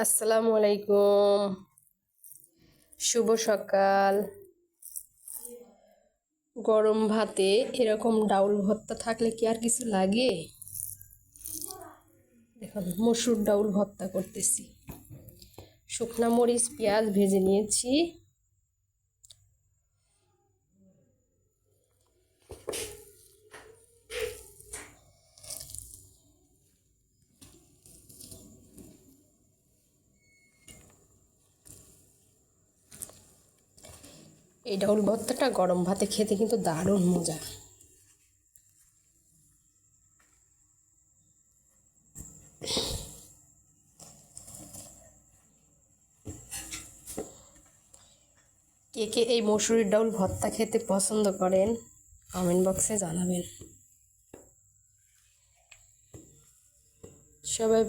আসসালামু আলাইকুম, শুভ সকাল। গরম ভাতে এরকম ডাউল ভর্তা থাকলে কি আর কিছু লাগে? দেখুন, মসুর ডাউল ভর্তা করতেছি। শুকনা মরিচ পেঁয়াজ ভেজে নিয়েছি। এই ডাউল ভর্তাটা গরম ভাতে খেতে কিন্তু দারুণ মজা। কে কে এই মসুরির ডাউল ভর্তা খেতে পছন্দ করেন কমেন্ট বক্সে জানাবেন। সবাই